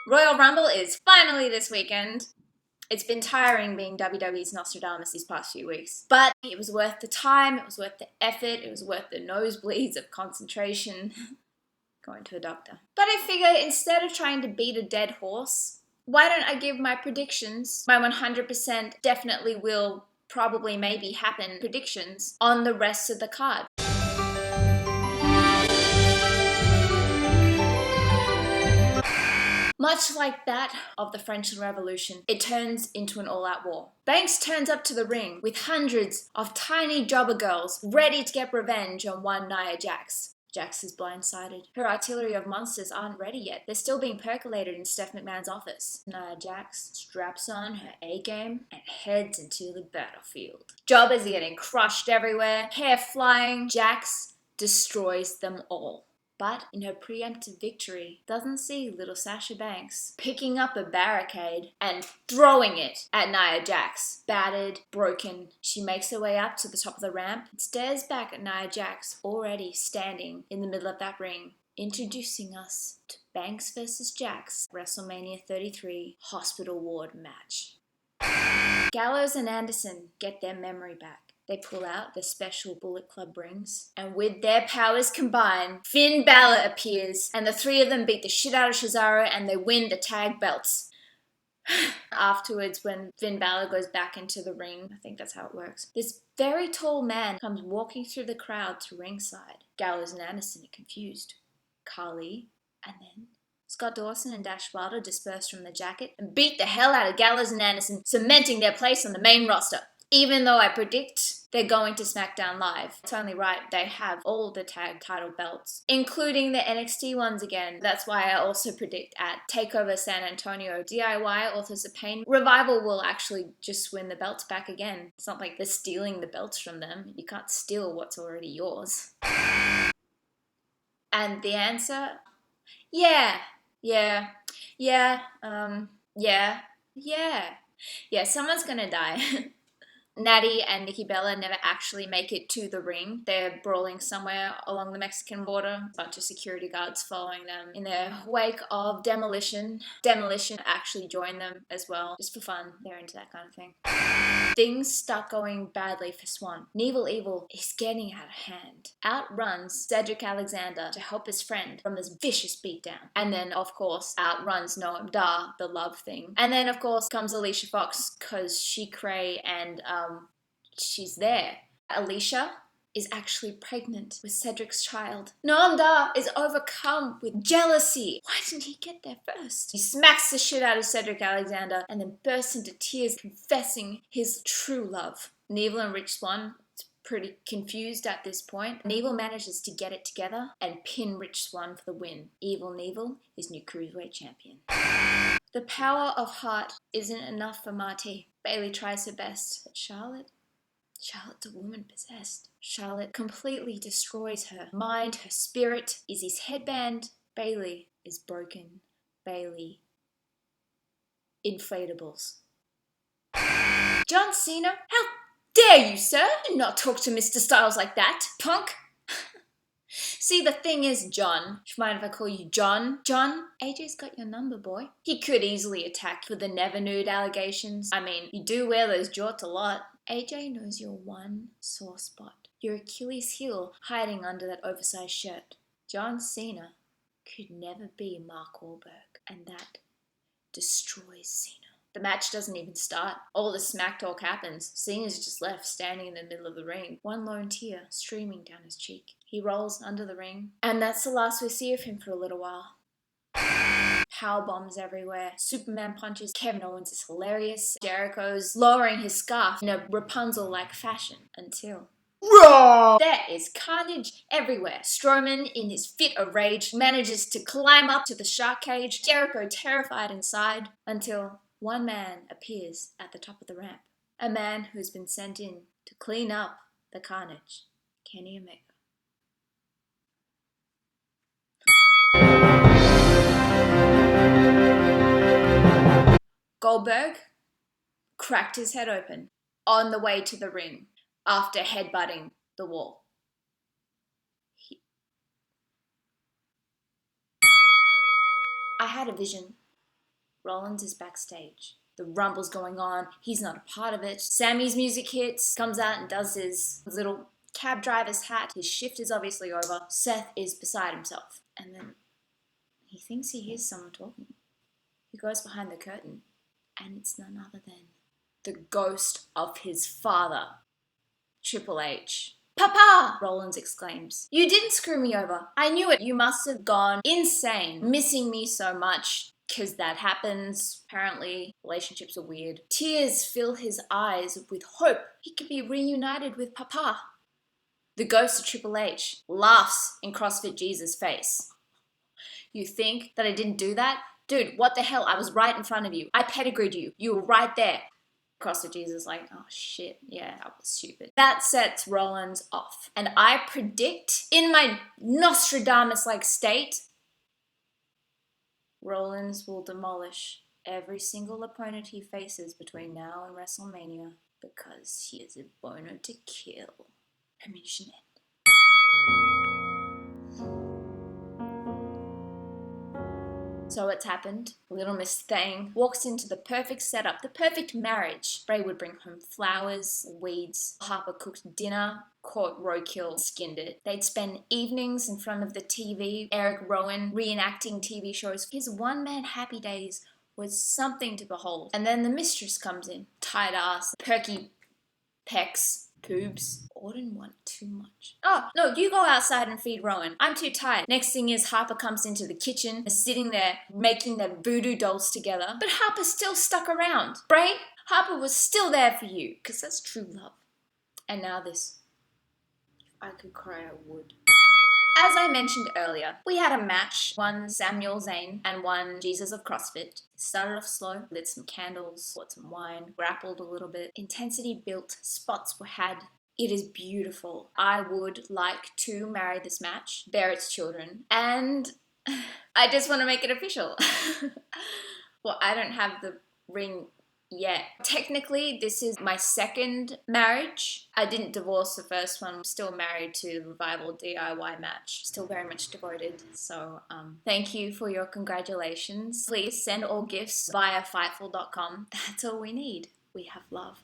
Royal Rumble is finally this weekend. It's been tiring being WWE's Nostradamus these past few weeks, but it was worth the time, it was worth the effort, it was worth the nosebleeds of concentration. Going to a doctor. But I figure instead of trying to beat a dead horse, why don't I give my predictions, my 100% definitely will, probably maybe happen predictions on the rest of the card. Much like that of the French Revolution, it turns into an all-out war. Banks turns up to the ring with hundreds of tiny jobber girls ready to get revenge on one Nia Jax. Jax is blindsided. Her artillery of monsters aren't ready yet. They're still being percolated in Steph McMahon's office. Nia Jax straps on her A-game and heads into the battlefield. Jobbers are getting crushed everywhere, hair flying. Jax destroys them all. But in her preemptive victory, doesn't see little Sasha Banks picking up a barricade and throwing it at Nia Jax. Battered, broken, she makes her way up to the top of the ramp and stares back at Nia Jax, already standing in the middle of that ring, introducing us to Banks vs. Jax WrestleMania 33 Hospital Ward match. Gallows and Anderson get their memory back. They pull out the special Bullet Club rings, and with their powers combined, Finn Balor appears, and the three of them beat the shit out of Cesaro, and they win the tag belts. Afterwards, when Finn Balor goes back into the ring, I think that's how it works, this very tall man comes walking through the crowd to ringside. Gallows and Anderson are confused. Carly, and then Scott Dawson and Dash Wilder disperse from the jacket and beat the hell out of Gallows and Anderson, cementing their place on the main roster. Even though I predict they're going to SmackDown Live, it's only right they have all the tag title belts, including the NXT ones again. That's why I also predict at TakeOver San Antonio, DIY Authors of Pain, Revival will actually just win the belts back again. It's not like they're stealing the belts from them. You can't steal what's already yours. And the answer? Yeah, someone's gonna die. Natty and Nikki Bella never actually make it to the ring. They're brawling somewhere along the Mexican border. A bunch of security guards following them in their wake of Demolition. Demolition actually join them as well, just for fun. They're into that kind of thing. Things start going badly for Swan. Neville Evil is getting out of hand. Outruns Cedric Alexander to help his friend from this vicious beatdown. And then, of course, outruns Noam Dar, the love thing. And then, of course, comes Alicia Fox, because she cray and she's there. Alicia is actually pregnant with Cedric's child. Noam Dar is overcome with jealousy. Why didn't he get there first? He smacks the shit out of Cedric Alexander and then bursts into tears, confessing his true love. Neville and Rich Swann pretty confused at this point. Neville manages to get it together and pin Rich Swann for the win. Evil Neville is new Cruiserweight champion. The power of heart isn't enough for Marty. Bayley tries her best, but Charlotte's a woman possessed. Charlotte completely destroys her mind, her spirit. Izzy's headband. Bayley is broken. Bayley. Inflatables. John Cena? How dare you, sir? Do not talk to Mr. Styles like that, punk. See, the thing is, John, do you mind if I call you John? John, AJ's got your number, boy. He could easily attack for the never nude allegations. I mean, you do wear those jorts a lot. AJ knows your one sore spot. Your Achilles heel hiding under that oversized shirt. John Cena could never be Mark Wahlberg, and that destroys Cena. The match doesn't even start. All the smack talk happens. Cena's just left standing in the middle of the ring, one lone tear streaming down his cheek. He rolls under the ring, and that's the last we see of him for a little while. Power bombs everywhere. Superman punches. Kevin Owens is hilarious. Jericho's lowering his scarf in a Rapunzel-like fashion until... Raw! There is carnage everywhere. Strowman, in his fit of rage, manages to climb up to the shark cage. Jericho terrified inside until one man appears at the top of the ramp. A man who's been sent in to clean up the carnage. Kenny Omega. Goldberg cracked his head open on the way to the ring after headbutting the wall. I had a vision. Rollins is backstage. The rumble's going on. He's not a part of it. Sammy's music hits, comes out and does his little cab driver's hat. His shift is obviously over. Seth is beside himself. And then he thinks he hears someone talking. He goes behind the curtain. And it's none other than the ghost of his father, Triple H. "Papa!" Rollins exclaims. "You didn't screw me over. I knew it. You must have gone insane, missing me so much." Because that happens. Apparently, relationships are weird. Tears fill his eyes with hope. He could be reunited with Papa. The ghost of Triple H laughs in CrossFit Jesus' face. "You think that I didn't do that? Dude, what the hell? I was right in front of you. I pedigreed you. You were right there." CrossFit Jesus is like, "Oh shit, yeah, I was stupid." That sets Rollins off. And I predict, in my Nostradamus-like state, Rollins will demolish every single opponent he faces between now and WrestleMania because he is a boner to kill. Permission. So it's happened. Little Miss Thang walks into the perfect setup, the perfect marriage. Bray would bring home flowers, weeds. Harper cooked dinner, caught roadkill, skinned it. They'd spend evenings in front of the TV, Eric Rowan reenacting TV shows. His one-man happy days was something to behold. And then the mistress comes in. Tight ass, perky pecs, boobs. Auden want too much. "Oh, no, you go outside and feed Rowan. I'm too tired." Next thing is Harper comes into the kitchen, sitting there making their voodoo dolls together. But Harper's still stuck around. Bray, Harper was still there for you, because that's true love. And now this. If I could cry, I would. As I mentioned earlier, we had a match, one Samuel Zayn and one Jesus of CrossFit. Started off slow, lit some candles, poured some wine, grappled a little bit. Intensity built, spots were had. It is beautiful. I would like to marry this match, bear its children, and I just want to make it official. Well, I don't have the ring yet. Technically, this is my second marriage. I didn't divorce the first one. I'm still married to the Revival DIY match. Still very much devoted. So thank you for your congratulations. Please send all gifts via Fightful.com. That's all we need. We have love.